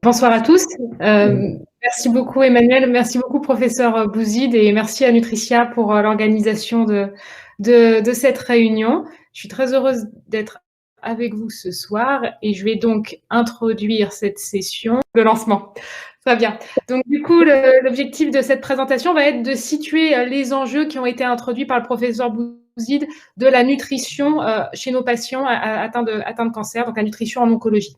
Bonsoir à tous. Merci beaucoup Emmanuel, merci beaucoup professeur Bouzid et merci à Nutricia pour l'organisation de cette réunion. Je suis très heureuse d'être avec vous ce soir et je vais donc introduire cette session de lancement. Très bien. Donc du coup, l'objectif de cette présentation va être de situer les enjeux qui ont été introduits par le professeur Bouzid de la nutrition chez nos patients atteints de cancer, donc la nutrition en oncologie.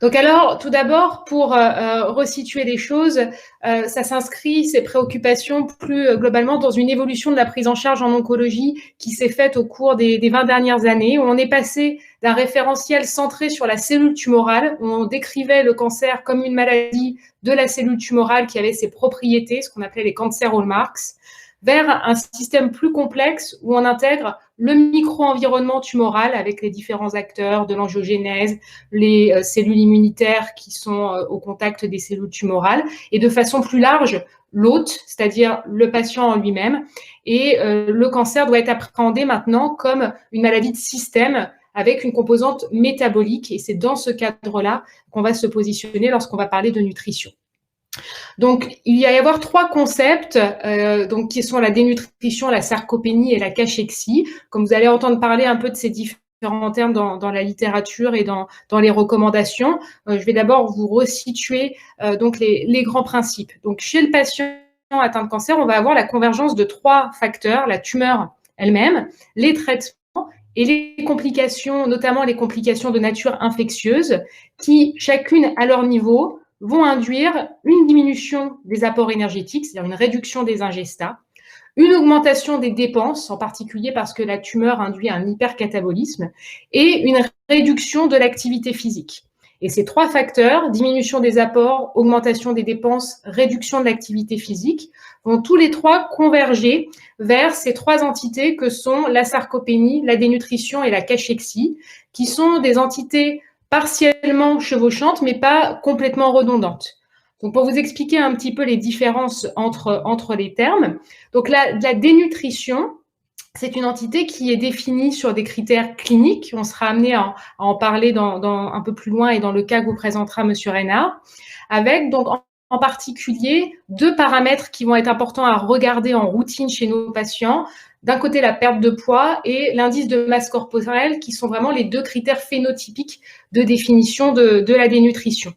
Donc alors, tout d'abord, pour resituer les choses, ça s'inscrit, ces préoccupations, plus globalement dans une évolution de la prise en charge en oncologie qui s'est faite au cours des 20 dernières années, où on est passé d'un référentiel centré sur la cellule tumorale, où on décrivait le cancer comme une maladie de la cellule tumorale qui avait ses propriétés, ce qu'on appelait les cancer hallmarks, vers un système plus complexe où on intègre le micro-environnement tumoral avec les différents acteurs de l'angiogénèse, les cellules immunitaires qui sont au contact des cellules tumorales, et de façon plus large, l'hôte, c'est-à-dire le patient en lui-même. Et le cancer doit être appréhendé maintenant comme une maladie de système avec une composante métabolique, et c'est dans ce cadre-là qu'on va se positionner lorsqu'on va parler de nutrition. Donc, il va y avoir trois concepts donc, qui sont la dénutrition, la sarcopénie et la cachexie. Comme vous allez entendre parler un peu de ces différents termes dans la littérature et dans les recommandations, je vais d'abord vous resituer donc les grands principes. Donc, chez le patient atteint de cancer, on va avoir la convergence de trois facteurs, la tumeur elle-même, les traitements et les complications, notamment les complications de nature infectieuse, qui, chacune à leur niveau, vont induire une diminution des apports énergétiques, c'est-à-dire une réduction des ingestats, une augmentation des dépenses, en particulier parce que la tumeur induit un hypercatabolisme, et une réduction de l'activité physique. Et ces trois facteurs, diminution des apports, augmentation des dépenses, réduction de l'activité physique, vont tous les trois converger vers ces trois entités que sont la sarcopénie, la dénutrition et la cachexie, qui sont des entités partiellement chevauchantes, mais pas complètement redondantes. Donc, pour vous expliquer un petit peu les différences entre les termes, donc la dénutrition, c'est une entité qui est définie sur des critères cliniques. On sera amené à en parler un peu plus loin et dans le cas que vous présentera M. Reynard, avec donc en particulier deux paramètres qui vont être importants à regarder en routine chez nos patients. D'un côté, la perte de poids et l'indice de masse corporelle, qui sont vraiment les deux critères phénotypiques de définition de la dénutrition.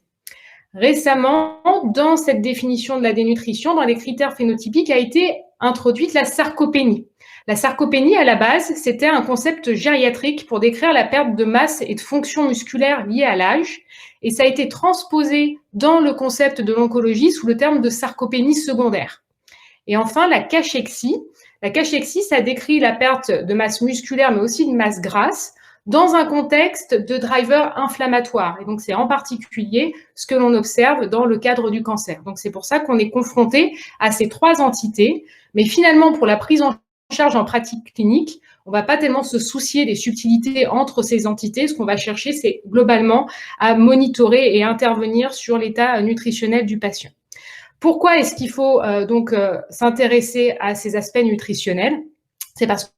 Récemment, dans cette définition de la dénutrition, dans les critères phénotypiques, a été introduite la sarcopénie. La sarcopénie, à la base, c'était un concept gériatrique pour décrire la perte de masse et de fonction musculaire liée à l'âge, et ça a été transposé dans le concept de l'oncologie sous le terme de sarcopénie secondaire. Et enfin, la cachexie. La cachexie, ça décrit la perte de masse musculaire, mais aussi de masse grasse, dans un contexte de driver inflammatoire. Et donc, c'est en particulier ce que l'on observe dans le cadre du cancer. Donc, c'est pour ça qu'on est confronté à ces trois entités. Mais finalement, pour la prise en charge en pratique clinique, on ne va pas tellement se soucier des subtilités entre ces entités. Ce qu'on va chercher, c'est globalement à monitorer et intervenir sur l'état nutritionnel du patient. Pourquoi est-ce qu'il faut donc s'intéresser à ces aspects nutritionnels? C'est parce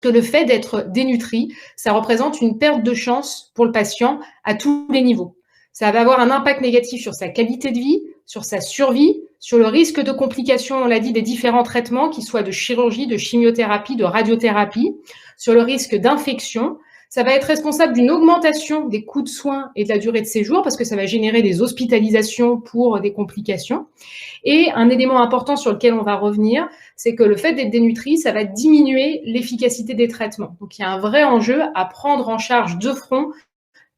que le fait d'être dénutri, ça représente une perte de chance pour le patient à tous les niveaux. Ça va avoir un impact négatif sur sa qualité de vie, sur sa survie, sur le risque de complications, on l'a dit, des différents traitements, qu'ils soient de chirurgie, de chimiothérapie, de radiothérapie, sur le risque d'infection. Ça va être responsable d'une augmentation des coûts de soins et de la durée de séjour parce que ça va générer des hospitalisations pour des complications. Et un élément important sur lequel on va revenir, c'est que le fait d'être dénutri, ça va diminuer l'efficacité des traitements. Donc, il y a un vrai enjeu à prendre en charge de front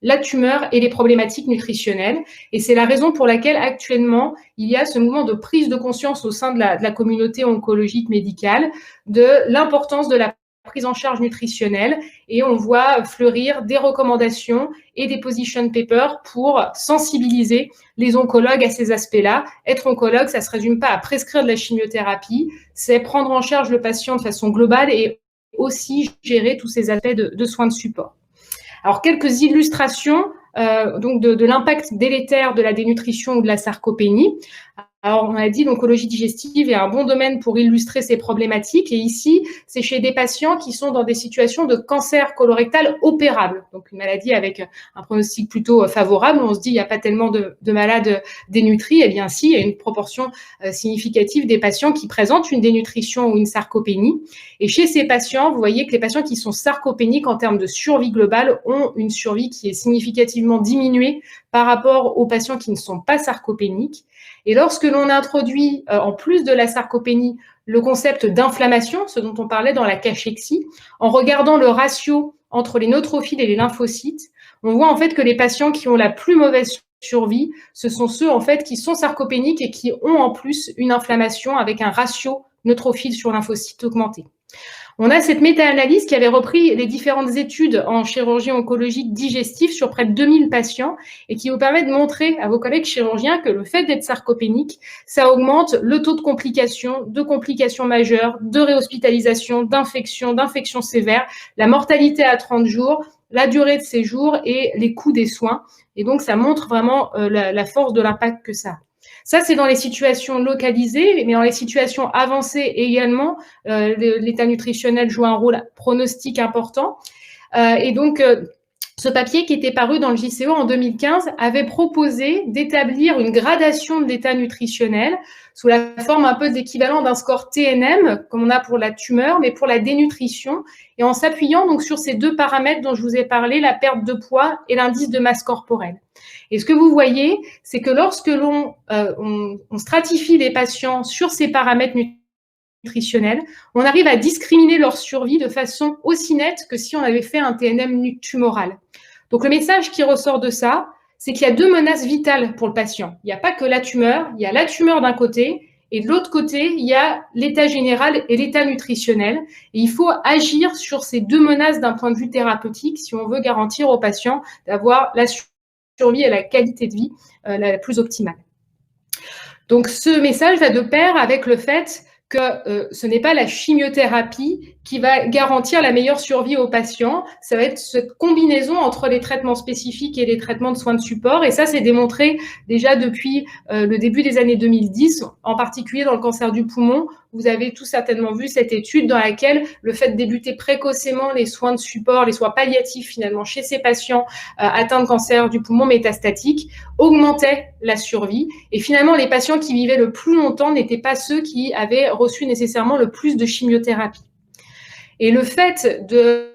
la tumeur et les problématiques nutritionnelles. Et c'est la raison pour laquelle actuellement, il y a ce mouvement de prise de conscience au sein de la communauté oncologique médicale de l'importance de la prise en charge nutritionnelle, et on voit fleurir des recommandations et des position papers pour sensibiliser les oncologues à ces aspects-là. Être oncologue, ça ne se résume pas à prescrire de la chimiothérapie, c'est prendre en charge le patient de façon globale et aussi gérer tous ces aspects de soins de support. Alors, quelques illustrations donc de l'impact délétère de la dénutrition ou de la sarcopénie. Alors, on a dit l'oncologie digestive est un bon domaine pour illustrer ces problématiques. Et ici, c'est chez des patients qui sont dans des situations de cancer colorectal opérable. Donc, une maladie avec un pronostic plutôt favorable. On se dit, il n'y a pas tellement de malades dénutris. Eh bien, si, il y a une proportion significative des patients qui présentent une dénutrition ou une sarcopénie. Et chez ces patients, vous voyez que les patients qui sont sarcopéniques en termes de survie globale ont une survie qui est significativement diminuée par rapport aux patients qui ne sont pas sarcopéniques. Et lorsque l'on introduit, en plus de la sarcopénie, le concept d'inflammation, ce dont on parlait dans la cachexie, en regardant le ratio entre les neutrophiles et les lymphocytes, on voit en fait que les patients qui ont la plus mauvaise survie, ce sont ceux en fait qui sont sarcopéniques et qui ont en plus une inflammation avec un ratio neutrophile sur lymphocytes augmenté. On a cette méta-analyse qui avait repris les différentes études en chirurgie oncologique digestive sur près de 2000 patients et qui vous permet de montrer à vos collègues chirurgiens que le fait d'être sarcopénique, ça augmente le taux de complications majeures, de réhospitalisation, d'infections sévères, la mortalité à 30 jours, la durée de séjour et les coûts des soins. Et donc, ça montre vraiment la force de l'impact que ça a. Ça, c'est dans les situations localisées, mais dans les situations avancées également, l'état nutritionnel joue un rôle pronostic important. Et donc, ce papier qui était paru dans le JCO en 2015 avait proposé d'établir une gradation de l'état nutritionnel sous la forme un peu d'équivalent d'un score TNM, comme on a pour la tumeur, mais pour la dénutrition, et en s'appuyant donc sur ces deux paramètres dont je vous ai parlé, la perte de poids et l'indice de masse corporelle. Et ce que vous voyez, c'est que lorsque l'on stratifie les patients sur ces paramètres nutritionnels, on arrive à discriminer leur survie de façon aussi nette que si on avait fait un TNM tumoral. Donc le message qui ressort de ça, c'est qu'il y a deux menaces vitales pour le patient. Il n'y a pas que la tumeur, il y a la tumeur d'un côté, et de l'autre côté, il y a l'état général et l'état nutritionnel. Et il faut agir sur ces deux menaces d'un point de vue thérapeutique si on veut garantir aux patients d'avoir la survie et la qualité de vie la plus optimale. Donc ce message va de pair avec le fait que ce n'est pas la chimiothérapie qui va garantir la meilleure survie aux patients. Ça va être cette combinaison entre les traitements spécifiques et les traitements de soins de support. Et ça, c'est démontré déjà depuis le début des années 2010, en particulier dans le cancer du poumon. Vous avez tout certainement vu cette étude dans laquelle le fait de débuter précocement les soins de support, les soins palliatifs finalement chez ces patients atteints de cancer du poumon métastatique augmentait la survie. Et finalement, les patients qui vivaient le plus longtemps n'étaient pas ceux qui avaient reçu nécessairement le plus de chimiothérapie. Et le fait de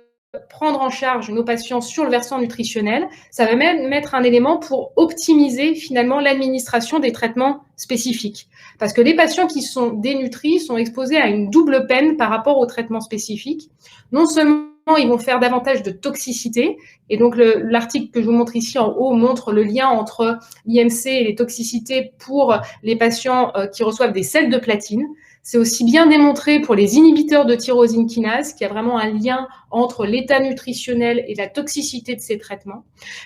prendre en charge nos patients sur le versant nutritionnel, ça va même mettre un élément pour optimiser finalement l'administration des traitements spécifiques. Parce que les patients qui sont dénutris sont exposés à une double peine par rapport aux traitements spécifiques. Non seulement ils vont faire davantage de toxicité, et donc l'article que je vous montre ici en haut montre le lien entre l'IMC et les toxicités pour les patients qui reçoivent des sels de platine. C'est aussi bien démontré pour les inhibiteurs de tyrosine kinase, qu'il y a vraiment un lien entre l'état nutritionnel et la toxicité de ces traitements.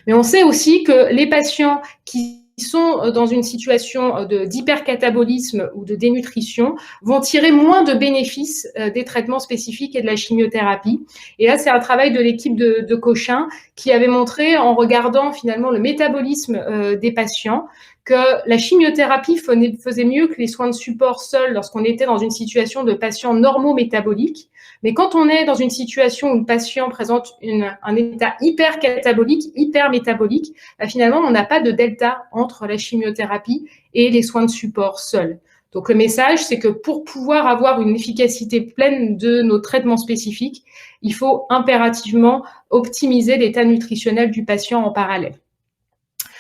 Mais on sait aussi que les patients qui sont dans une situation d'hypercatabolisme ou de dénutrition vont tirer moins de bénéfices des traitements spécifiques et de la chimiothérapie. Et là, c'est un travail de l'équipe de Cochin qui avait montré, en regardant finalement le métabolisme des patients, que la chimiothérapie faisait mieux que les soins de support seuls lorsqu'on était dans une situation de patient normaux-métabolique. Mais quand on est dans une situation où le patient présente un état hypercatabolique, hypermétabolique, finalement, on n'a pas de delta entre la chimiothérapie et les soins de support seuls. Donc le message, c'est que pour pouvoir avoir une efficacité pleine de nos traitements spécifiques, il faut impérativement optimiser l'état nutritionnel du patient en parallèle.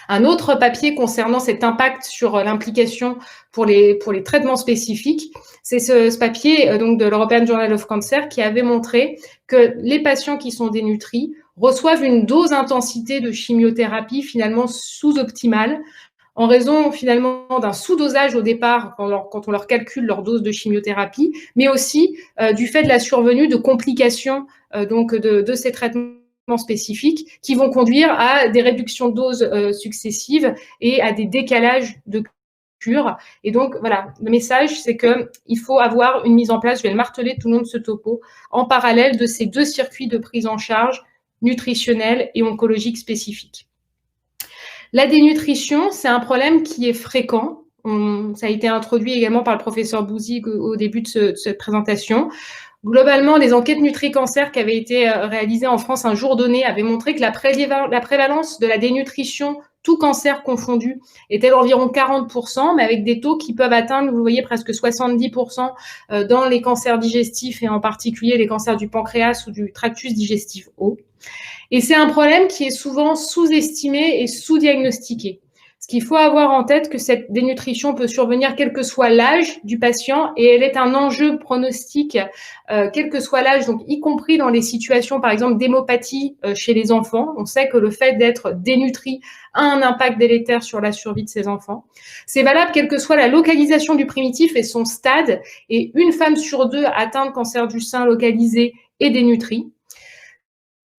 Un autre papier concernant cet impact sur l'implication pour les traitements spécifiques, c'est ce papier donc de l'European Journal of Cancer qui avait montré que les patients qui sont dénutris reçoivent une dose intensité de chimiothérapie finalement sous-optimale en raison finalement d'un sous-dosage au départ quand on leur calcule leur dose de chimiothérapie, mais aussi du fait de la survenue de complications donc de ces traitements spécifiques qui vont conduire à des réductions de doses successives et à des décalages de cure. Et donc, voilà, le message, c'est qu'il faut avoir une mise en place, je vais le marteler tout le long de ce topo, en parallèle de ces deux circuits de prise en charge nutritionnelle et oncologique spécifiques. La dénutrition, c'est un problème qui est fréquent. Ça a été introduit également par le professeur Bouzid au début de cette présentation. Globalement, les enquêtes Nutri-Cancer qui avaient été réalisées en France un jour donné avaient montré que la prévalence de la dénutrition, tout cancer confondu, était d'environ 40%, mais avec des taux qui peuvent atteindre, vous voyez, presque 70% dans les cancers digestifs et en particulier les cancers du pancréas ou du tractus digestif haut. Et c'est un problème qui est souvent sous-estimé et sous-diagnostiqué. Ce qu'il faut avoir en tête, que cette dénutrition peut survenir quel que soit l'âge du patient et elle est un enjeu pronostic, quel que soit l'âge, donc y compris dans les situations, par exemple, d'hémopathie chez les enfants. On sait que le fait d'être dénutri a un impact délétère sur la survie de ces enfants. C'est valable quelle que soit la localisation du primitif et son stade, et une femme sur deux atteinte de cancer du sein localisé est dénutrie.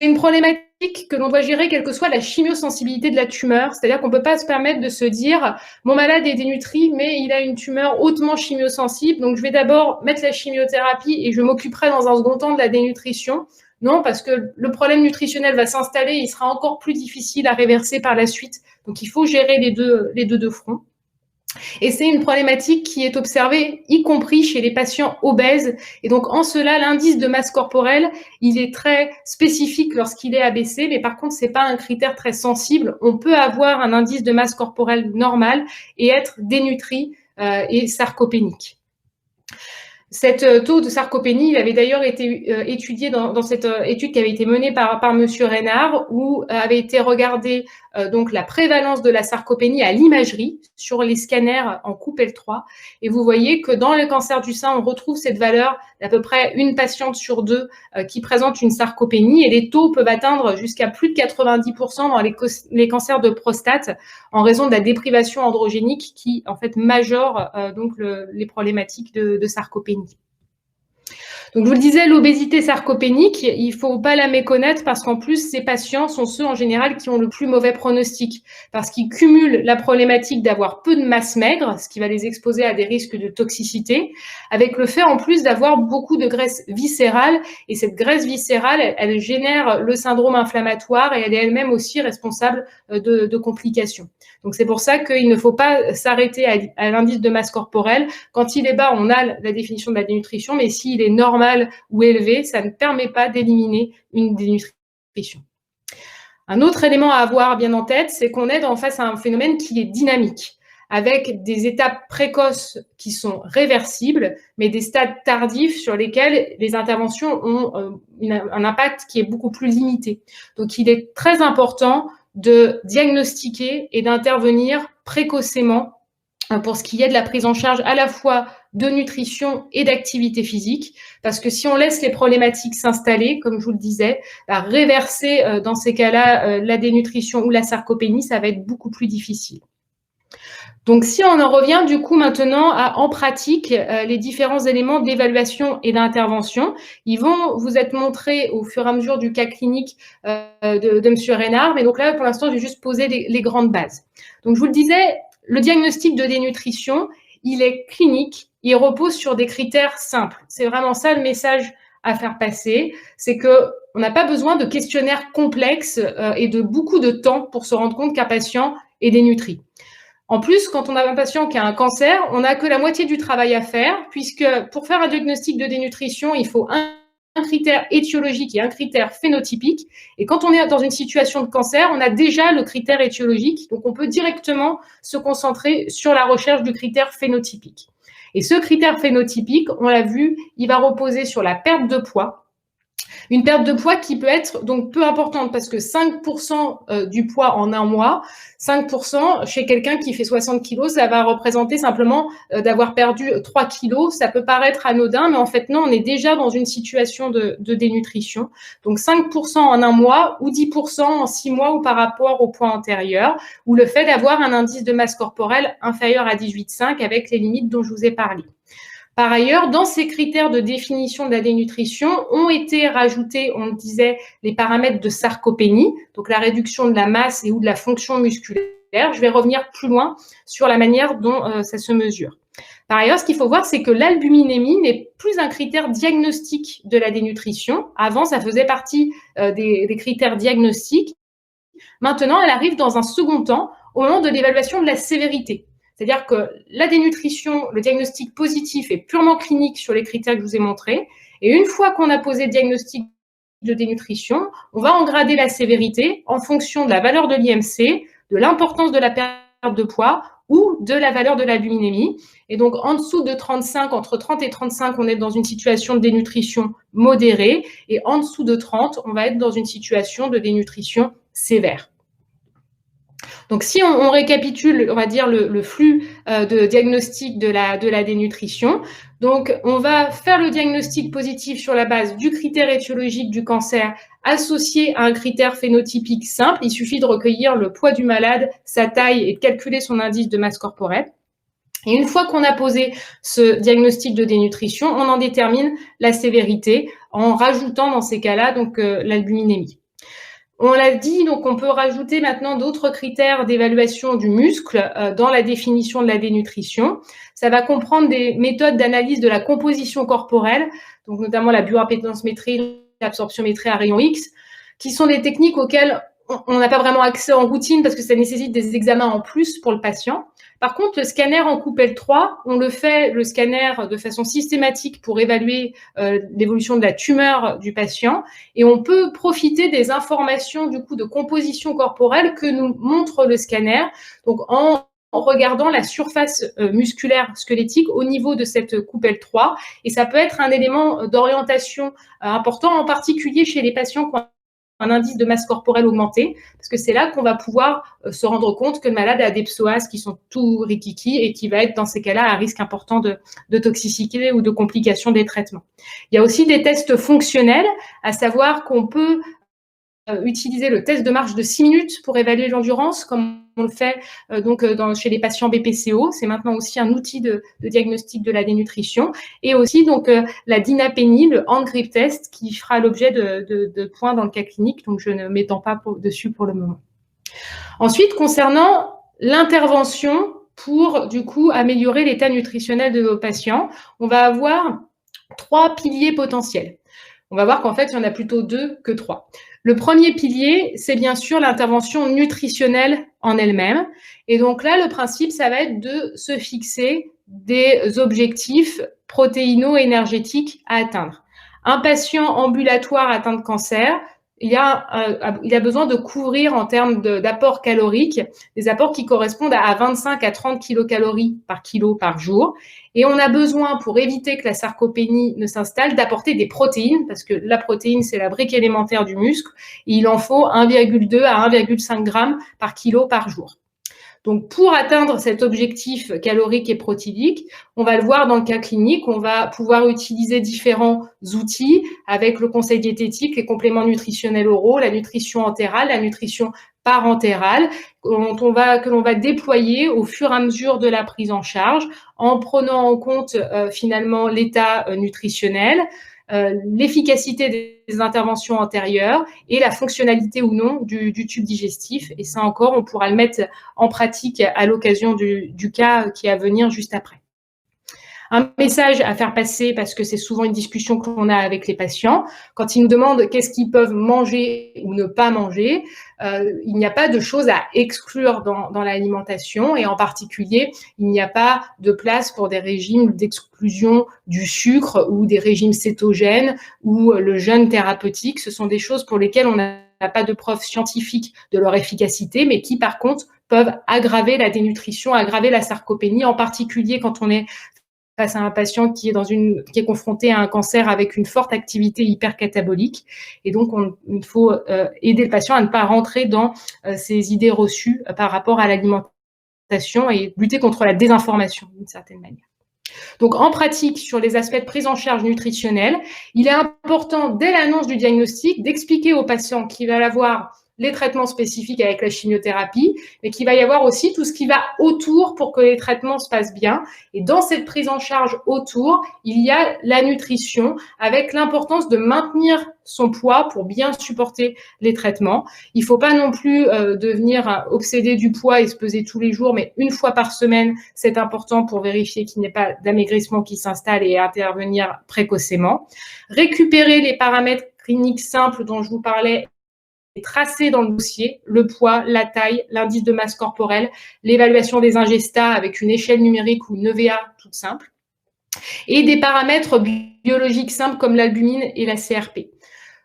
C'est une problématique que l'on doit gérer quelle que soit la chimiosensibilité de la tumeur, c'est-à-dire qu'on ne peut pas se permettre de se dire « mon malade est dénutri, mais il a une tumeur hautement chimiosensible, donc je vais d'abord mettre la chimiothérapie et je m'occuperai dans un second temps de la dénutrition ». Non, parce que le problème nutritionnel va s'installer et il sera encore plus difficile à réverser par la suite. Donc il faut gérer les deux de front. Et c'est une problématique qui est observée, y compris chez les patients obèses. Et donc, en cela, l'indice de masse corporelle, il est très spécifique lorsqu'il est abaissé, mais par contre, c'est pas un critère très sensible. On peut avoir un indice de masse corporelle normal et être dénutri et sarcopénique. Cet taux de sarcopénie, il avait d'ailleurs été étudié dans cette étude qui avait été menée par Monsieur Reynard, où avait été regardée donc la prévalence de la sarcopénie à l'imagerie sur les scanners en coupe L3. Et vous voyez que dans le cancer du sein, on retrouve cette valeur d'à peu près une patiente sur deux qui présente une sarcopénie. Et les taux peuvent atteindre jusqu'à plus de 90% dans les cancers de prostate en raison de la déprivation androgénique qui, en fait, majore donc les problématiques de sarcopénie. Donc, je vous le disais, l'obésité sarcopénique, il ne faut pas la méconnaître parce qu'en plus, ces patients sont ceux en général qui ont le plus mauvais pronostic parce qu'ils cumulent la problématique d'avoir peu de masse maigre, ce qui va les exposer à des risques de toxicité, avec le fait en plus d'avoir beaucoup de graisse viscérale. Et cette graisse viscérale, elle génère le syndrome inflammatoire et elle est elle-même aussi responsable de complications. Donc, c'est pour ça qu'il ne faut pas s'arrêter à l'indice de masse corporelle. Quand il est bas, on a la définition de la dénutrition, mais s'il est normal ou élevé, ça ne permet pas d'éliminer une dénutrition. Un autre élément à avoir bien en tête, c'est qu'on est face à un phénomène qui est dynamique, avec des étapes précoces qui sont réversibles, mais des stades tardifs sur lesquels les interventions ont un impact qui est beaucoup plus limité. Donc, il est très important de diagnostiquer et d'intervenir précocement pour ce qui est de la prise en charge à la fois de nutrition et d'activité physique, parce que si on laisse les problématiques s'installer, comme je vous le disais, réverser dans ces cas-là la dénutrition ou la sarcopénie, ça va être beaucoup plus difficile. Donc, si on en revient du coup maintenant en pratique, les différents éléments d'évaluation et d'intervention, ils vont vous être montrés au fur et à mesure du cas clinique de M. Reynard, mais donc là, pour l'instant, j'ai juste posé les grandes bases. Donc, je vous le disais, le diagnostic de dénutrition, il est clinique, il repose sur des critères simples. C'est vraiment ça le message à faire passer, c'est qu'on n'a pas besoin de questionnaires complexes et de beaucoup de temps pour se rendre compte qu'un patient est dénutri. En plus, quand on a un patient qui a un cancer, on n'a que la moitié du travail à faire, puisque pour faire un diagnostic de dénutrition, il faut un critère étiologique et un critère phénotypique. Et quand on est dans une situation de cancer, on a déjà le critère étiologique, donc on peut directement se concentrer sur la recherche du critère phénotypique. Et ce critère phénotypique, on l'a vu, il va reposer sur la perte de poids. Une perte de poids qui peut être donc peu importante parce que 5% du poids en un mois, 5% chez quelqu'un qui fait 60 kilos, ça va représenter simplement d'avoir perdu 3 kilos. Ça peut paraître anodin, mais en fait non, on est déjà dans une situation de dénutrition. Donc 5% en un mois ou 10% en 6 mois ou par rapport au poids antérieur, ou le fait d'avoir un indice de masse corporelle inférieur à 18,5 avec les limites dont je vous ai parlé. Par ailleurs, dans ces critères de définition de la dénutrition ont été rajoutés, on le disait, les paramètres de sarcopénie, donc la réduction de la masse et ou de la fonction musculaire. Je vais revenir plus loin sur la manière dont ça se mesure. Par ailleurs, ce qu'il faut voir, c'est que l'albuminémie n'est plus un critère diagnostique de la dénutrition. Avant, ça faisait partie des critères diagnostiques. Maintenant, elle arrive dans un second temps au moment de l'évaluation de la sévérité. C'est-à-dire que la dénutrition, le diagnostic positif est purement clinique sur les critères que je vous ai montrés. Et une fois qu'on a posé le diagnostic de dénutrition, on va engrader la sévérité en fonction de la valeur de l'IMC, de l'importance de la perte de poids ou de la valeur de l'albuminémie. Et donc, en dessous de 35, entre 30 et 35, on est dans une situation de dénutrition modérée. Et en dessous de 30, on va être dans une situation de dénutrition sévère. Donc, si on récapitule, on va dire, le flux de diagnostic de la dénutrition, donc on va faire le diagnostic positif sur la base du critère étiologique du cancer associé à un critère phénotypique simple. Il suffit de recueillir le poids du malade, sa taille et de calculer son indice de masse corporelle. Et une fois qu'on a posé ce diagnostic de dénutrition, on en détermine la sévérité en rajoutant dans ces cas-là donc l'albuminémie. On l'a dit, donc on peut rajouter maintenant d'autres critères d'évaluation du muscle dans la définition de la dénutrition. Ça va comprendre des méthodes d'analyse de la composition corporelle, donc notamment la bioimpédancemétrie, l'absorptiométrie à rayon X, qui sont des techniques auxquelles on n'a pas vraiment accès en routine parce que ça nécessite des examens en plus pour le patient. Par contre, le scanner en coupe L3, on le fait, le scanner, de façon systématique pour évaluer l'évolution de la tumeur du patient et on peut profiter des informations du coup de composition corporelle que nous montre le scanner, donc en regardant la surface musculaire squelettique au niveau de cette coupe L3 et ça peut être un élément d'orientation important, en particulier chez les patients qui ont un indice de masse corporelle augmenté, parce que c'est là qu'on va pouvoir se rendre compte que le malade a des psoas qui sont tout rikiki et qui va être dans ces cas-là à risque important de toxicité ou de complications des traitements. Il y a aussi des tests fonctionnels, à savoir qu'on peut utiliser le test de marche de 6 minutes pour évaluer l'endurance, comme on le fait chez les patients BPCO. C'est maintenant aussi un outil de diagnostic de la dénutrition. Et aussi donc la dynapénie, le hand grip test, qui fera l'objet de points dans le cas clinique. Donc, je ne m'étends pas dessus pour le moment. Ensuite, concernant l'intervention pour, du coup, améliorer l'état nutritionnel de nos patients, on va avoir 3 piliers potentiels. On va voir qu'en fait, il y en a plutôt 2 que 3. Le premier pilier, c'est bien sûr l'intervention nutritionnelle en elle-même. Et donc là, le principe, ça va être de se fixer des objectifs protéino-énergétiques à atteindre. Un patient ambulatoire atteint de cancer, il a besoin de couvrir en termes d'apport calorique, des apports qui correspondent à 25 à 30 kilocalories par kilo par jour. Et on a besoin, pour éviter que la sarcopénie ne s'installe, d'apporter des protéines, parce que la protéine, c'est la brique élémentaire du muscle. Et il en faut 1,2 à 1,5 grammes par kilo par jour. Donc, pour atteindre cet objectif calorique et protéique, on va le voir dans le cas clinique, on va pouvoir utiliser différents outils avec le conseil diététique, les compléments nutritionnels oraux, la nutrition entérale, la nutrition parentérale, que l'on va déployer au fur et à mesure de la prise en charge en prenant en compte finalement l'état nutritionnel, l'efficacité des interventions antérieures et la fonctionnalité ou non du tube digestif. Et ça encore, on pourra le mettre en pratique à l'occasion du cas qui est à venir juste après. Un message à faire passer, parce que c'est souvent une discussion qu'on a avec les patients, quand ils nous demandent qu'est-ce qu'ils peuvent manger ou ne pas manger, il n'y a pas de choses à exclure dans l'alimentation et en particulier, il n'y a pas de place pour des régimes d'exclusion du sucre ou des régimes cétogènes ou le jeûne thérapeutique. Ce sont des choses pour lesquelles on n'a pas de preuves scientifiques de leur efficacité, mais qui par contre peuvent aggraver la dénutrition, aggraver la sarcopénie, en particulier quand on est face à un patient qui est confronté à un cancer avec une forte activité hypercatabolique. Et donc, il faut aider le patient à ne pas rentrer dans ces idées reçues par rapport à l'alimentation et lutter contre la désinformation d'une certaine manière. Donc, en pratique, sur les aspects de prise en charge nutritionnelle, il est important, dès l'annonce du diagnostic, d'expliquer au patient qu'il va avoir les traitements spécifiques avec la chimiothérapie, mais qu'il va y avoir aussi tout ce qui va autour pour que les traitements se passent bien. Et dans cette prise en charge autour, il y a la nutrition avec l'importance de maintenir son poids pour bien supporter les traitements. Il ne faut pas non plus devenir obsédé du poids et se peser tous les jours, mais une fois par semaine, c'est important pour vérifier qu'il n'y ait pas d'amaigrissement qui s'installe et intervenir précocement. Récupérer les paramètres cliniques simples dont je vous parlais tracé dans le dossier, le poids, la taille, l'indice de masse corporelle, l'évaluation des ingestats avec une échelle numérique ou une EVA toute simple, et des paramètres biologiques simples comme l'albumine et la CRP.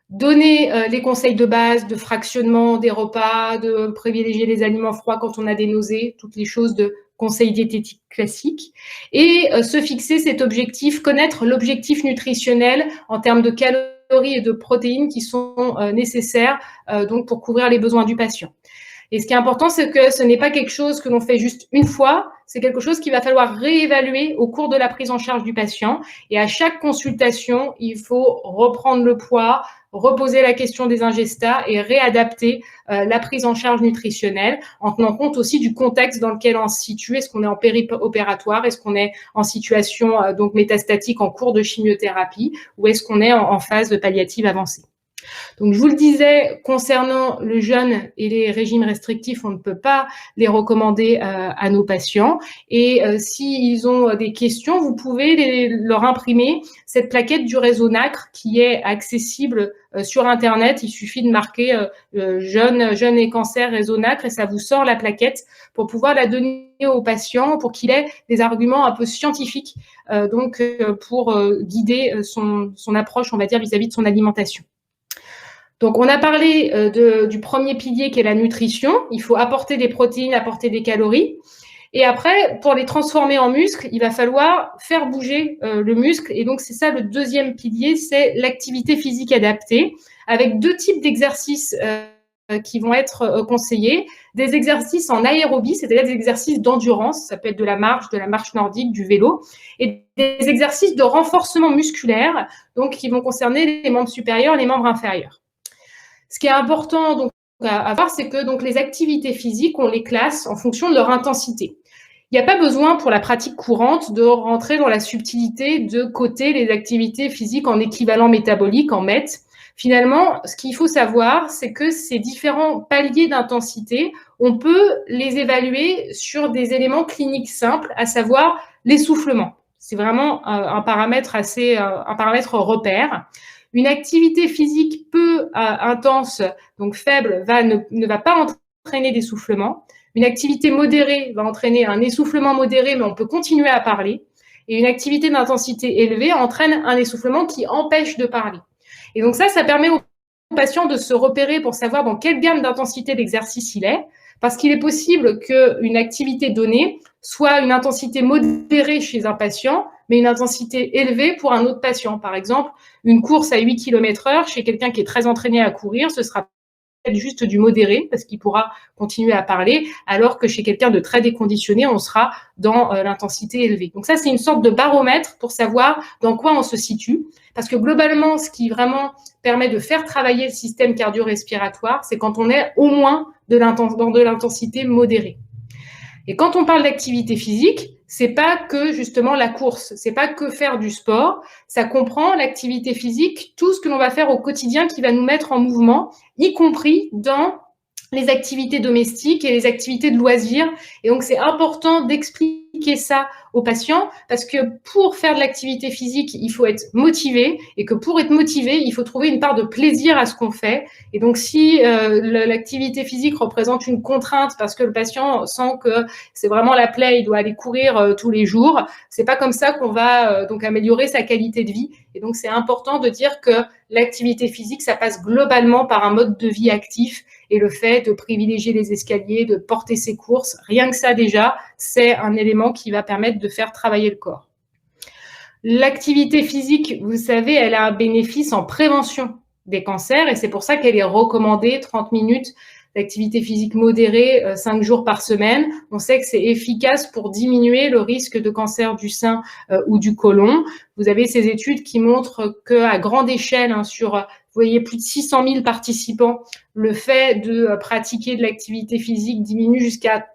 Donner les conseils de base, de fractionnement des repas, de privilégier les aliments froids quand on a des nausées, toutes les choses de conseils diététiques classiques, et se fixer cet objectif, connaître l'objectif nutritionnel en termes de calories et de protéines qui sont nécessaires donc pour couvrir les besoins du patient. Et ce qui est important, c'est que ce n'est pas quelque chose que l'on fait juste une fois, c'est quelque chose qu'il va falloir réévaluer au cours de la prise en charge du patient. Et à chaque consultation, il faut reprendre le poids, reposer la question des ingestats et réadapter la prise en charge nutritionnelle en tenant compte aussi du contexte dans lequel on se situe. Est-ce qu'on est en péri-opératoire? Est-ce qu'on est en situation donc métastatique en cours de chimiothérapie? Ou est-ce qu'on est en phase de palliative avancée? Donc, je vous le disais, concernant le jeûne et les régimes restrictifs, on ne peut pas les recommander à nos patients. Et s'ils ont des questions, vous pouvez leur imprimer cette plaquette du réseau NACRE qui est accessible sur Internet. Il suffit de marquer jeûne et cancer réseau NACRE et ça vous sort la plaquette pour pouvoir la donner aux patients pour qu'il ait des arguments un peu scientifiques pour guider son approche, on va dire, vis-à-vis de son alimentation. Donc, on a parlé du premier pilier qui est la nutrition. Il faut apporter des protéines, apporter des calories. Et après, pour les transformer en muscles, il va falloir faire bouger le muscle. Et donc, c'est ça le deuxième pilier, c'est l'activité physique adaptée, avec deux types d'exercices qui vont être conseillés. Des exercices en aérobie, c'est-à-dire des exercices d'endurance. Ça peut être de la marche nordique, du vélo. Et des exercices de renforcement musculaire, donc qui vont concerner les membres supérieurs et les membres inférieurs. Ce qui est important donc, à voir, c'est que donc, les activités physiques, on les classe en fonction de leur intensité. Il n'y a pas besoin pour la pratique courante de rentrer dans la subtilité de coter les activités physiques en équivalent métabolique, en MET. Finalement, ce qu'il faut savoir, c'est que ces différents paliers d'intensité, on peut les évaluer sur des éléments cliniques simples, à savoir l'essoufflement. C'est vraiment un paramètre repère. Une activité physique peu intense, donc faible, ne va pas entraîner d'essoufflement. Une activité modérée va entraîner un essoufflement modéré, mais on peut continuer à parler. Et une activité d'intensité élevée entraîne un essoufflement qui empêche de parler. Et donc ça permet aux patients de se repérer pour savoir dans quelle gamme d'intensité d'exercice il est, parce qu'il est possible qu'une activité donnée soit une intensité modérée chez un patient, mais une intensité élevée pour un autre patient. Par exemple, une course à 8 km/h chez quelqu'un qui est très entraîné à courir, ce sera peut-être juste du modéré parce qu'il pourra continuer à parler, alors que chez quelqu'un de très déconditionné, on sera dans l'intensité élevée. Donc ça, c'est une sorte de baromètre pour savoir dans quoi on se situe. Parce que globalement, ce qui vraiment permet de faire travailler le système cardio-respiratoire, c'est quand on est au moins dans de l'intensité modérée. Et quand on parle d'activité physique, c'est pas que justement la course, c'est pas que faire du sport, ça comprend l'activité physique, tout ce que l'on va faire au quotidien qui va nous mettre en mouvement, y compris dans les activités domestiques et les activités de loisirs. Et donc, c'est important d'expliquer ça aux patients parce que pour faire de l'activité physique, il faut être motivé et que pour être motivé, il faut trouver une part de plaisir à ce qu'on fait. Et donc, si l'activité physique représente une contrainte parce que le patient sent que c'est vraiment la plaie, il doit aller courir tous les jours, c'est pas comme ça qu'on va donc améliorer sa qualité de vie. Et donc, c'est important de dire que l'activité physique, ça passe globalement par un mode de vie actif et le fait de privilégier les escaliers, de porter ses courses, rien que ça déjà, c'est un élément qui va permettre de faire travailler le corps. L'activité physique, vous savez, elle a un bénéfice en prévention des cancers et c'est pour ça qu'elle est recommandée 30 minutes d'activité physique modérée 5 jours par semaine. On sait que c'est efficace pour diminuer le risque de cancer du sein ou du côlon. Vous avez ces études qui montrent qu'à grande échelle, vous voyez, plus de 600 000 participants, le fait de pratiquer de l'activité physique diminue jusqu'à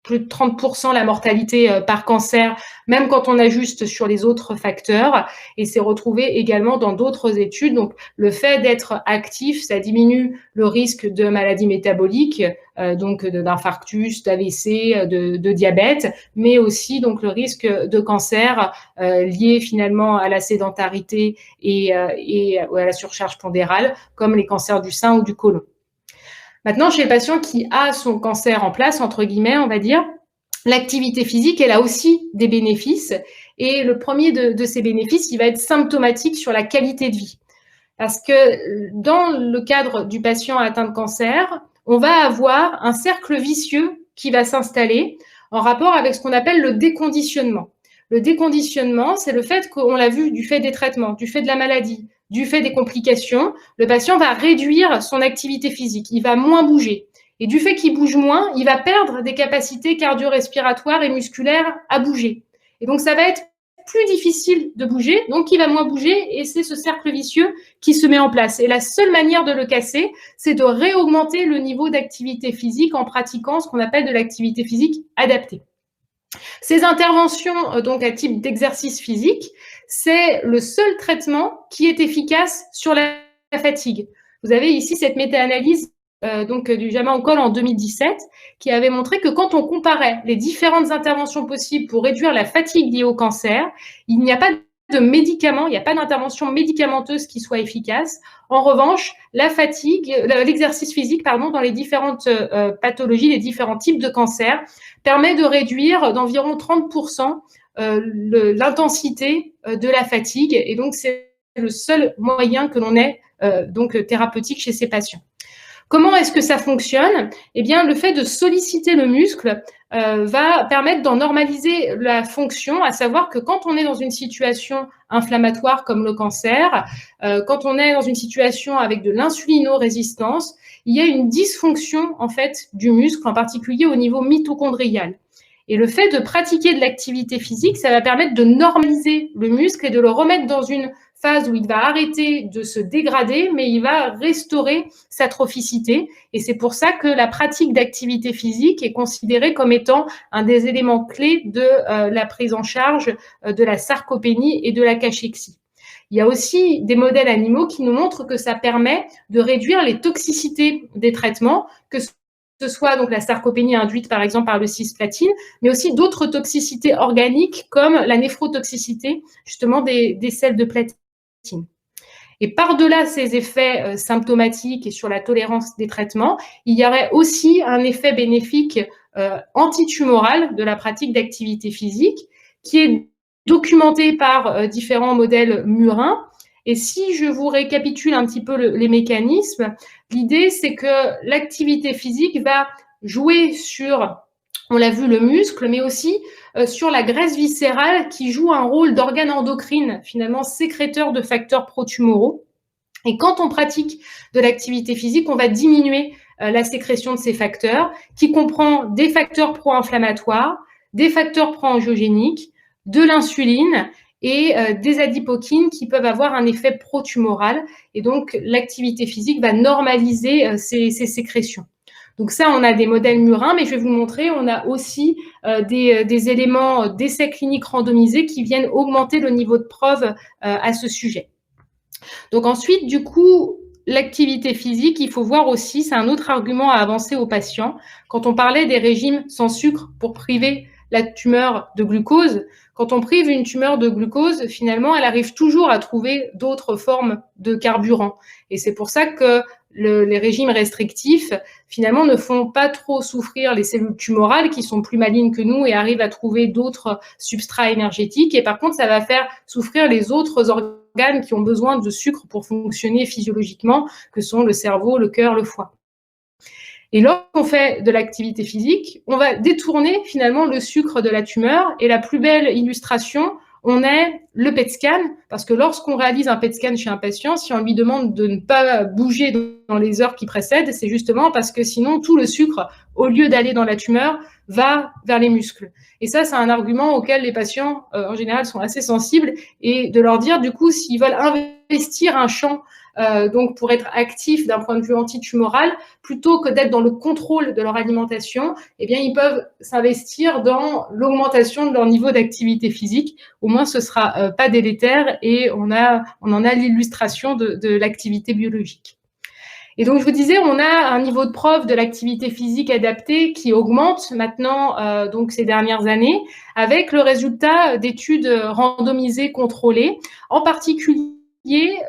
plus de 30% la mortalité par cancer, même quand on ajuste sur les autres facteurs. Et c'est retrouvé également dans d'autres études. Donc, le fait d'être actif, ça diminue le risque de maladies métaboliques, donc d'infarctus, d'AVC, de diabète, mais aussi donc le risque de cancer lié finalement à la sédentarité et à la surcharge pondérale, comme les cancers du sein ou du côlon. Maintenant, chez le patient qui a son cancer en place, entre guillemets, on va dire, l'activité physique, elle a aussi des bénéfices. Et le premier de ces bénéfices, il va être symptomatique sur la qualité de vie. Parce que dans le cadre du patient atteint de cancer, on va avoir un cercle vicieux qui va s'installer en rapport avec ce qu'on appelle le déconditionnement. Le déconditionnement, c'est le fait qu'on l'a vu du fait des traitements, du fait de la maladie, du fait des complications, le patient va réduire son activité physique, il va moins bouger. Et du fait qu'il bouge moins, il va perdre des capacités cardio-respiratoires et musculaires à bouger. Et donc, ça va être plus difficile de bouger, donc il va moins bouger, et c'est ce cercle vicieux qui se met en place. Et la seule manière de le casser, c'est de réaugmenter le niveau d'activité physique en pratiquant ce qu'on appelle de l'activité physique adaptée. Ces interventions, donc à type d'exercice physique, c'est le seul traitement qui est efficace sur la fatigue. Vous avez ici cette méta-analyse donc du JAMA Oncol en 2017 qui avait montré que quand on comparait les différentes interventions possibles pour réduire la fatigue liée au cancer, il n'y a pas de médicaments, il n'y a pas d'intervention médicamenteuse qui soit efficace. En revanche, la fatigue, l'exercice physique, pardon, dans les différentes pathologies, les différents types de cancers, permet de réduire d'environ 30% l'intensité de la fatigue. Et donc, c'est le seul moyen que l'on ait donc thérapeutique chez ces patients. Comment est-ce que ça fonctionne? Eh bien, le fait de solliciter le muscle va permettre d'en normaliser la fonction, à savoir que quand on est dans une situation inflammatoire comme le cancer, quand on est dans une situation avec de l'insulinorésistance, il y a une dysfonction en fait du muscle, en particulier au niveau mitochondrial. Et le fait de pratiquer de l'activité physique, ça va permettre de normaliser le muscle et de le remettre dans une phase où il va arrêter de se dégrader, mais il va restaurer sa trophicité. Et c'est pour ça que la pratique d'activité physique est considérée comme étant un des éléments clés de la prise en charge de la sarcopénie et de la cachexie. Il y a aussi des modèles animaux qui nous montrent que ça permet de réduire les toxicités des traitements, que ce soit donc la sarcopénie induite par exemple par le cisplatine, mais aussi d'autres toxicités organiques comme la néphrotoxicité justement des selles de platine. Et par-delà ces effets symptomatiques et sur la tolérance des traitements, il y aurait aussi un effet bénéfique antitumoral de la pratique d'activité physique qui est documenté par différents modèles murins. Et si je vous récapitule un petit peu les mécanismes, l'idée c'est que l'activité physique va jouer sur, on l'a vu, le muscle, mais aussi sur la graisse viscérale qui joue un rôle d'organe endocrine, finalement sécréteur de facteurs protumoraux. Et quand on pratique de l'activité physique, on va diminuer la sécrétion de ces facteurs, qui comprend des facteurs pro-inflammatoires, des facteurs pro-angiogéniques, de l'insuline et des adipokines qui peuvent avoir un effet protumoral. Et donc, l'activité physique va normaliser ces sécrétions. Donc ça, on a des modèles murins, mais je vais vous montrer, on a aussi des éléments d'essais cliniques randomisés qui viennent augmenter le niveau de preuve à ce sujet. Donc ensuite, du coup, l'activité physique, il faut voir aussi, c'est un autre argument à avancer aux patients. Quand on parlait des régimes sans sucre pour priver la tumeur de glucose, quand on prive une tumeur de glucose, finalement, elle arrive toujours à trouver d'autres formes de carburant. Et c'est pour ça que les régimes restrictifs, finalement, ne font pas trop souffrir les cellules tumorales qui sont plus malignes que nous et arrivent à trouver d'autres substrats énergétiques. Et par contre, ça va faire souffrir les autres organes qui ont besoin de sucre pour fonctionner physiologiquement, que sont le cerveau, le cœur, le foie. Et lorsqu'on fait de l'activité physique, on va détourner finalement le sucre de la tumeur. Et la plus belle illustration, on est le PET scan, parce que lorsqu'on réalise un PET scan chez un patient, si on lui demande de ne pas bouger dans les heures qui précèdent, c'est justement parce que sinon tout le sucre, au lieu d'aller dans la tumeur, va vers les muscles. Et ça, c'est un argument auquel les patients, en général, sont assez sensibles, et de leur dire, du coup, s'ils veulent investir un champ donc pour être actifs d'un point de vue antitumoral, plutôt que d'être dans le contrôle de leur alimentation, eh bien, ils peuvent s'investir dans l'augmentation de leur niveau d'activité physique. Au moins, ce sera pas délétère et on en a l'illustration de l'activité biologique. Et donc, je vous disais, on a un niveau de preuve de l'activité physique adaptée qui augmente maintenant, donc ces dernières années, avec le résultat d'études randomisées contrôlées, en particulier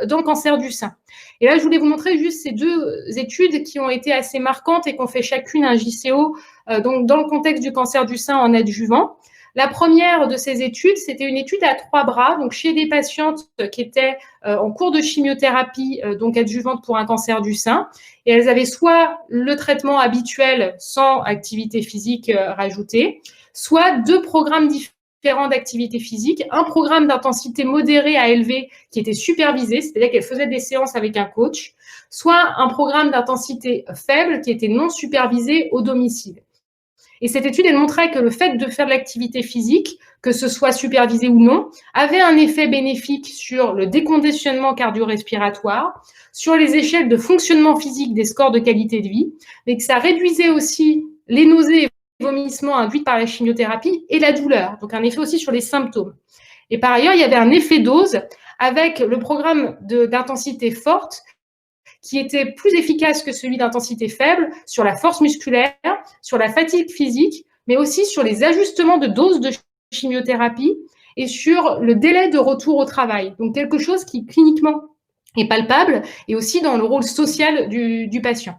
dans le cancer du sein. Et là, je voulais vous montrer juste ces deux études qui ont été assez marquantes et qui ont fait chacune un JCO donc dans le contexte du cancer du sein en adjuvant. La première de ces études, c'était une étude à 3 bras, donc chez des patientes qui étaient en cours de chimiothérapie, donc adjuvante pour un cancer du sein. Et elles avaient soit le traitement habituel sans activité physique rajoutée, soit 2 programmes différents d'activité physique, un programme d'intensité modérée à élevée qui était supervisé, c'est-à-dire qu'elle faisait des séances avec un coach, soit un programme d'intensité faible qui était non supervisé au domicile. Et cette étude, elle montrait que le fait de faire de l'activité physique, que ce soit supervisé ou non, avait un effet bénéfique sur le décongestionnement cardio-respiratoire, sur les échelles de fonctionnement physique des scores de qualité de vie, mais que ça réduisait aussi les nausées et vomissements induits par la chimiothérapie et la douleur, donc un effet aussi sur les symptômes. Et par ailleurs, il y avait un effet dose avec le programme d'intensité forte qui était plus efficace que celui d'intensité faible sur la force musculaire, sur la fatigue physique, mais aussi sur les ajustements de dose de chimiothérapie et sur le délai de retour au travail. Donc quelque chose qui cliniquement est palpable et aussi dans le rôle social du patient.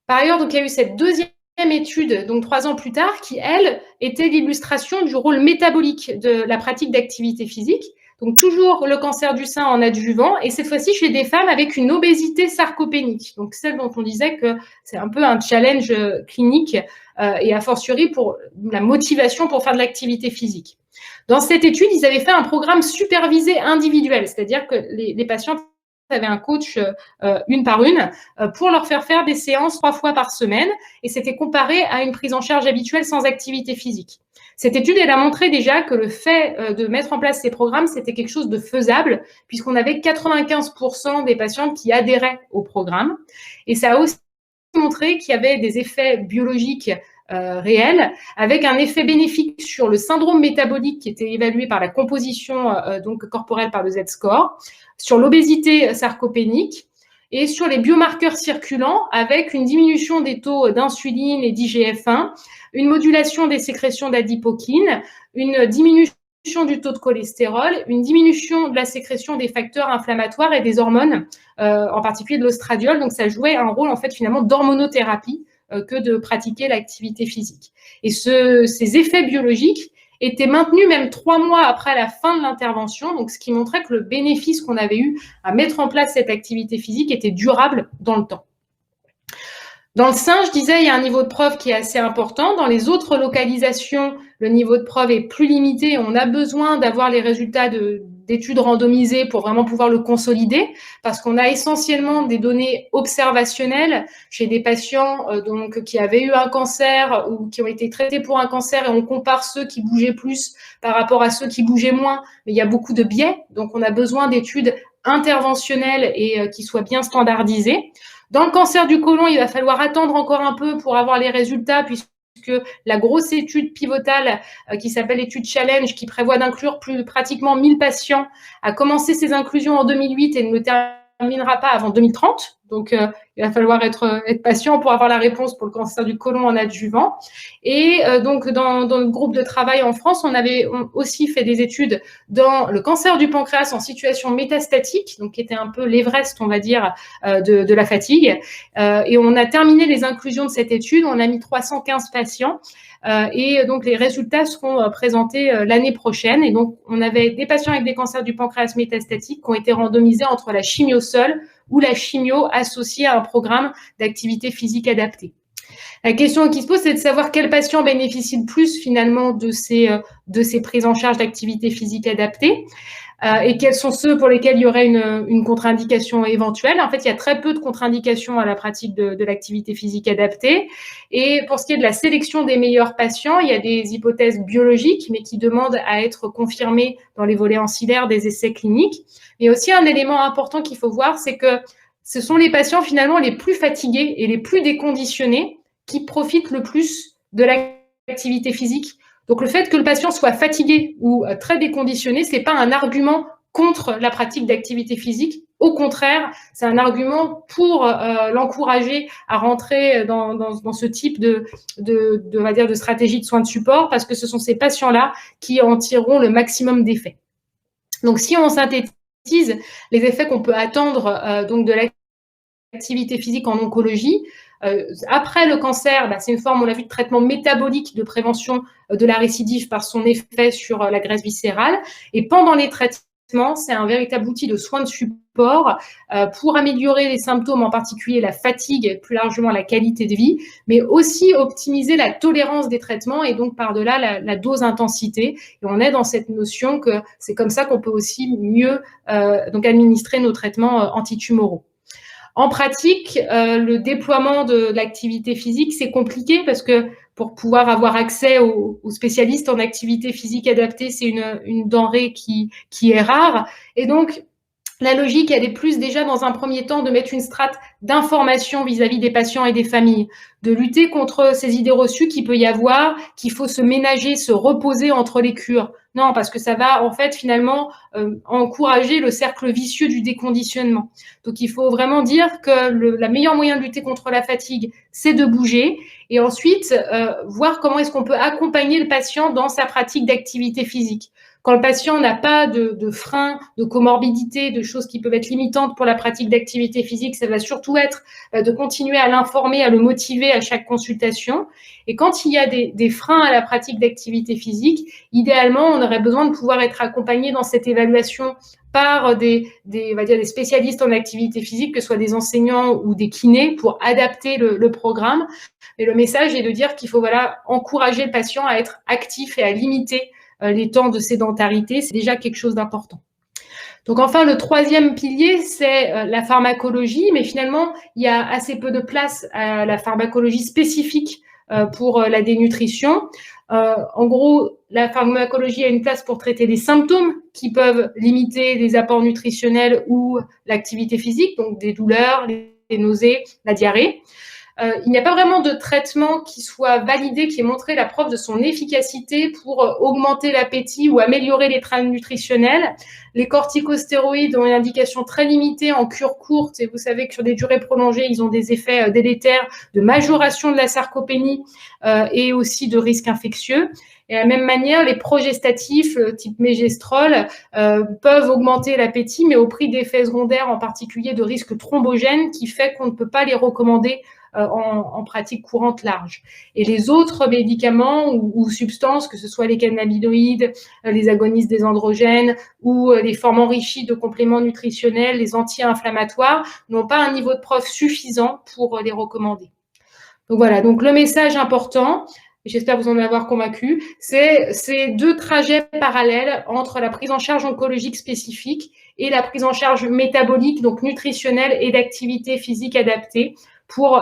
Par ailleurs, donc, il y a eu cette deuxième étude, donc 3 ans plus tard, qui, elle, était l'illustration du rôle métabolique de la pratique d'activité physique. Donc, toujours le cancer du sein en adjuvant, et cette fois-ci chez des femmes avec une obésité sarcopénique. Donc, celle dont on disait que c'est un peu un challenge clinique et a fortiori pour la motivation pour faire de l'activité physique. Dans cette étude, ils avaient fait un programme supervisé individuel, c'est-à-dire que les patientes avaient un coach une par une pour leur faire des séances 3 fois par semaine, et c'était comparé à une prise en charge habituelle sans activité physique. Cette étude, elle a montré déjà que le fait de mettre en place ces programmes, c'était quelque chose de faisable, puisqu'on avait 95% des patientes qui adhéraient au programme. Et ça a aussi montré qu'il y avait des effets biologiques réels, avec un effet bénéfique sur le syndrome métabolique qui était évalué par la composition donc corporelle par le Z-score, sur l'obésité sarcopénique et sur les biomarqueurs circulants avec une diminution des taux d'insuline et d'IGF-1, une modulation des sécrétions d'adipokine, une diminution du taux de cholestérol, une diminution de la sécrétion des facteurs inflammatoires et des hormones, en particulier de l'ostradiol. Donc, ça jouait un rôle, en fait, finalement, d'hormonothérapie que de pratiquer l'activité physique. Et ces effets biologiques étaient maintenus même 3 mois après la fin de l'intervention, donc ce qui montrait que le bénéfice qu'on avait eu à mettre en place cette activité physique était durable dans le temps. Dans le sein, je disais, il y a un niveau de preuve qui est assez important. Dans les autres localisations, le niveau de preuve est plus limité. On a besoin d'avoir les résultats d'études randomisées pour vraiment pouvoir le consolider, parce qu'on a essentiellement des données observationnelles chez des patients donc, qui avaient eu un cancer ou qui ont été traités pour un cancer, et on compare ceux qui bougeaient plus par rapport à ceux qui bougeaient moins. Mais il y a beaucoup de biais, donc on a besoin d'études interventionnelles et qui soient bien standardisées. Dans le cancer du côlon, il va falloir attendre encore un peu pour avoir les résultats, puisque la grosse étude pivotale qui s'appelle l'étude Challenge, qui prévoit d'inclure pratiquement 1000 patients, a commencé ses inclusions en 2008 et ne terminera pas avant 2030. Donc, il va falloir être patient pour avoir la réponse pour le cancer du côlon en adjuvant. Et donc, dans le groupe de travail en France, on aussi fait des études dans le cancer du pancréas en situation métastatique, donc qui était un peu l'Everest, on va dire, de la fatigue. Et on a terminé les inclusions de cette étude. On a mis 315 patients. Et donc, les résultats seront présentés l'année prochaine. Et donc, on avait des patients avec des cancers du pancréas métastatique qui ont été randomisés entre la chimio seule ou la chimio associée à un programme d'activité physique adaptée. La question qui se pose, c'est de savoir quels patients bénéficient le plus finalement de ces prises en charge d'activité physique adaptée et quels sont ceux pour lesquels il y aurait une contre-indication éventuelle. En fait, il y a très peu de contre-indications à la pratique de l'activité physique adaptée. Et pour ce qui est de la sélection des meilleurs patients, il y a des hypothèses biologiques, mais qui demandent à être confirmées dans les volets ancillaires des essais cliniques. Mais aussi, un élément important qu'il faut voir, c'est que ce sont les patients finalement les plus fatigués et les plus déconditionnés qui profitent le plus de l'activité physique. Donc, le fait que le patient soit fatigué ou très déconditionné, ce n'est pas un argument contre la pratique d'activité physique. Au contraire, c'est un argument pour l'encourager à rentrer dans ce type on va dire, de stratégie de soins de support, parce que ce sont ces patients-là qui en tireront le maximum d'effet. Donc, si on synthétise, les effets qu'on peut attendre donc de l'activité physique en oncologie. Après le cancer, c'est une forme, on l'a vu, de traitement métabolique de prévention de la récidive par son effet sur la graisse viscérale. Et pendant les traitements, c'est un véritable outil de soins de support pour améliorer les symptômes, en particulier la fatigue et plus largement la qualité de vie, mais aussi optimiser la tolérance des traitements et donc par-delà la dose intensité. Et on est dans cette notion que c'est comme ça qu'on peut aussi mieux donc administrer nos traitements antitumoraux. En pratique, le déploiement de l'activité physique, c'est compliqué parce que pour pouvoir avoir accès aux spécialistes en activité physique adaptée, c'est une denrée qui est rare. Et donc, la logique, elle est plus déjà dans un premier temps de mettre une strate d'information vis-à-vis des patients et des familles, de lutter contre ces idées reçues qu'il peut y avoir, qu'il faut se ménager, se reposer entre les cures. Non, parce que ça va en fait finalement encourager le cercle vicieux du déconditionnement. Donc il faut vraiment dire que la meilleure moyen de lutter contre la fatigue, c'est de bouger et ensuite voir comment est-ce qu'on peut accompagner le patient dans sa pratique d'activité physique. Quand le patient n'a pas de frein, de comorbidité, de choses qui peuvent être limitantes pour la pratique d'activité physique, ça va surtout être de continuer à l'informer, à le motiver à chaque consultation. Et quand il y a des freins à la pratique d'activité physique, idéalement, on aurait besoin de pouvoir être accompagné dans cette évaluation par des spécialistes en activité physique, que ce soit des enseignants ou des kinés, pour adapter le programme. Et le message est de dire qu'il faut encourager le patient à être actif et à limiter les temps de sédentarité. C'est déjà quelque chose d'important. Donc enfin, le troisième pilier, c'est la pharmacologie, mais finalement, il y a assez peu de place à la pharmacologie spécifique pour la dénutrition. En gros, la pharmacologie a une place pour traiter des symptômes qui peuvent limiter les apports nutritionnels ou l'activité physique, donc des douleurs, les nausées, la diarrhée. Il n'y a pas vraiment de traitement qui soit validé, qui ait montré la preuve de son efficacité pour augmenter l'appétit ou améliorer les traits nutritionnels. Les corticostéroïdes ont une indication très limitée en cure courte et vous savez que sur des durées prolongées, ils ont des effets délétères de majoration de la sarcopénie et aussi de risques infectieux. Et de la même manière, les progestatifs type mégestrol peuvent augmenter l'appétit, mais au prix d'effets secondaires, en particulier de risques thrombogènes, qui fait qu'on ne peut pas les recommander en pratique courante large. Et les autres médicaments ou substances, que ce soit les cannabinoïdes, les agonistes des androgènes ou les formes enrichies de compléments nutritionnels, les anti-inflammatoires, n'ont pas un niveau de preuve suffisant pour les recommander. Donc voilà, donc le message important, j'espère vous en avoir convaincu, c'est ces deux trajets parallèles entre la prise en charge oncologique spécifique et la prise en charge métabolique, donc nutritionnelle et d'activité physique adaptée, pour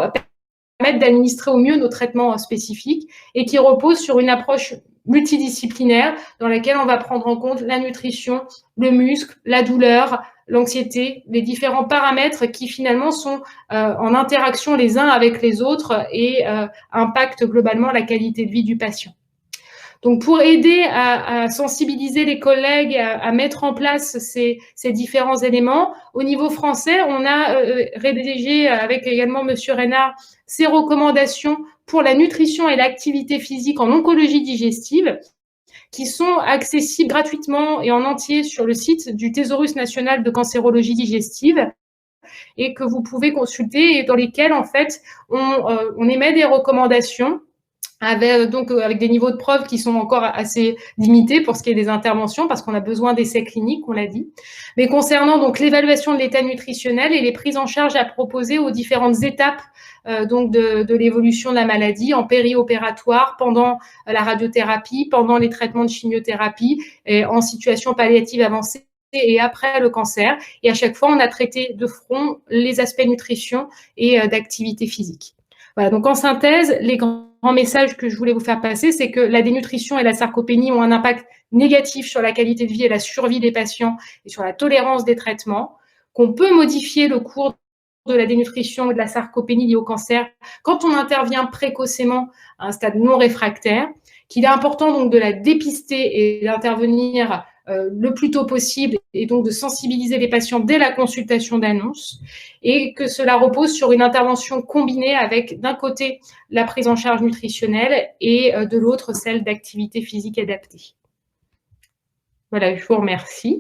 permettre d'administrer au mieux nos traitements spécifiques et qui reposent sur une approche multidisciplinaire dans laquelle on va prendre en compte la nutrition, le muscle, la douleur, l'anxiété, les différents paramètres qui finalement sont en interaction les uns avec les autres et impactent globalement la qualité de vie du patient. Donc, pour aider à sensibiliser les collègues à mettre en place ces différents éléments, au niveau français, on a rédigé avec également Monsieur Reynard ces recommandations pour la nutrition et l'activité physique en oncologie digestive, qui sont accessibles gratuitement et en entier sur le site du Thésaurus national de cancérologie digestive et que vous pouvez consulter et dans lesquelles, en fait, on émet des recommandations avec des niveaux de preuve qui sont encore assez limités pour ce qui est des interventions, parce qu'on a besoin d'essais cliniques, on l'a dit. Mais concernant donc l'évaluation de l'état nutritionnel et les prises en charge à proposer aux différentes étapes donc de l'évolution de la maladie, en périopératoire, pendant la radiothérapie, pendant les traitements de chimiothérapie, et en situation palliative avancée et après le cancer. Et à chaque fois, on a traité de front les aspects nutrition et d'activité physique. Voilà, donc en synthèse, les grands messages que je voulais vous faire passer, c'est que la dénutrition et la sarcopénie ont un impact négatif sur la qualité de vie et la survie des patients et sur la tolérance des traitements, qu'on peut modifier le cours de la dénutrition et de la sarcopénie liée au cancer quand on intervient précocement à un stade non réfractaire, qu'il est important donc de la dépister et d'intervenir le plus tôt possible et donc de sensibiliser les patients dès la consultation d'annonce et que cela repose sur une intervention combinée avec d'un côté la prise en charge nutritionnelle et de l'autre celle d'activité physique adaptée. Voilà, je vous remercie.